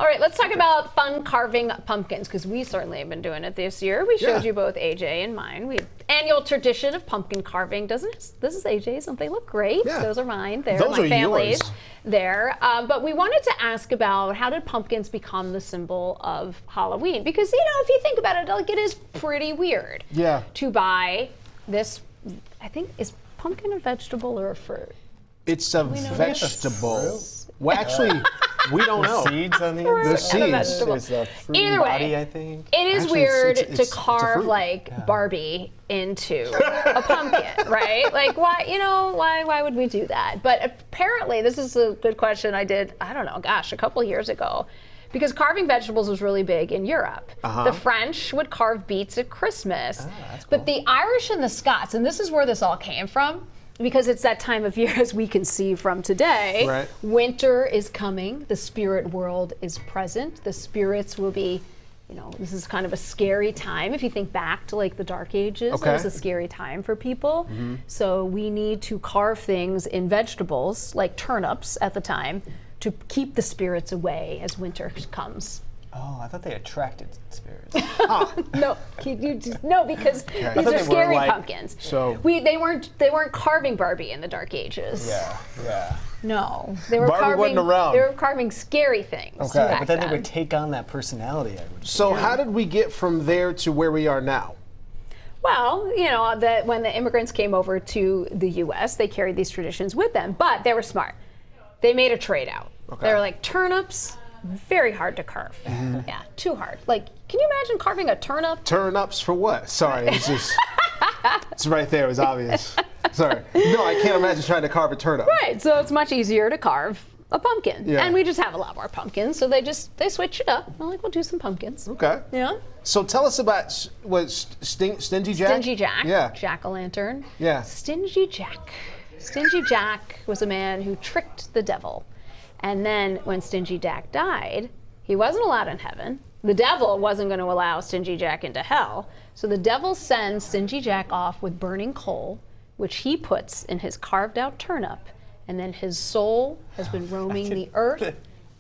All right, let's talk about fun carving pumpkins, because we certainly have been doing it this year. We showed you both AJ and mine. We annual tradition of pumpkin carving, doesn't it? This is AJ's, don't they look great? Yeah. Those are mine. They're Those my are family's yours. there. But we wanted to ask about how did pumpkins become the symbol of Halloween? Because, if you think about it, like, it is pretty weird to buy this, I think, is pumpkin a vegetable or a fruit? It's a vegetable. Well, actually, we don't know. Seeds on the The inside. seeds. There's the fruit Either body, way, I think. it is Actually, weird it's to a carve fruit. like Barbie into a pumpkin, right? Like, why? Why would we do that? But apparently, this is a good question I did. I don't know. Gosh, a couple years ago. Because carving vegetables was really big in Europe. The French would carve beets at Christmas. But the Irish and the Scots, and this is where this all came from, because it's that time of year, as we can see from today. Right. Winter is coming. The spirit world is present. The spirits will be, this is kind of a scary time. If you think back to like the Dark Ages, it was a scary time for people. So we need to carve things in vegetables, like turnips at the time, to keep the spirits away as winter comes. Oh, I thought they attracted spirits. No, because these thought are they were scary like- pumpkins. So- they weren't carving Barbie in the Dark Ages. yeah. No, they were Barbie carving. wasn't around. They were carving scary things. Okay, back but then they then. would take on that personality, I would So how did we get from there to where we are now? Well, when the immigrants came over to the U.S., they carried these traditions with them, but they were smart. They made a trade out. They were like, turnips, very hard to carve. Yeah, too hard. Like, can you imagine carving a turnip? Turnips for what? Sorry, it's just, it's right there. It was obvious. Sorry. No, I can't imagine trying to carve a turnip. Right, so it's much easier to carve a pumpkin. Yeah. And we just have a lot more pumpkins, so they switch it up. They're like, we'll do some pumpkins. Okay. Yeah. So tell us about Stingy Jack? Stingy Jack. Yeah. Jack-o'-lantern. Yeah. Stingy Jack. Stingy Jack was a man who tricked the devil. And then when Stingy Jack died, he wasn't allowed in heaven. The devil wasn't going to allow Stingy Jack into hell. So the devil sends Stingy Jack off with burning coal, which he puts in his carved out turnip. And then his soul has been roaming the earth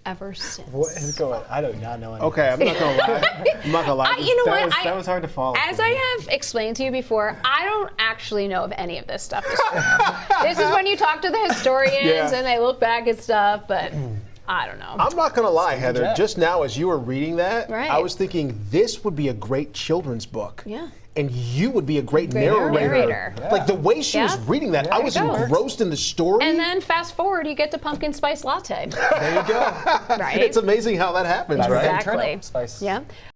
ever since. What is going on? I do not know anything. Okay, I'm not gonna lie. I'm not gonna lie. You know what? That was hard to follow. As I have explained to you before, I don't actually know if any of this stuff is true. This is when you talk to the historians and they look back at stuff, but I don't know. I'm not gonna lie, Heather. Jack. Just now, as you were reading that, Right. I was thinking this would be a great children's book. Yeah. And you would be a great Great narrator. narrator. Like the way she was Yeah. reading that, I was you go. engrossed in the story. And then fast forward, you get to pumpkin spice latte. There you go. Right? It's amazing how that happens, right? Exactly. Turnip spice. Yeah.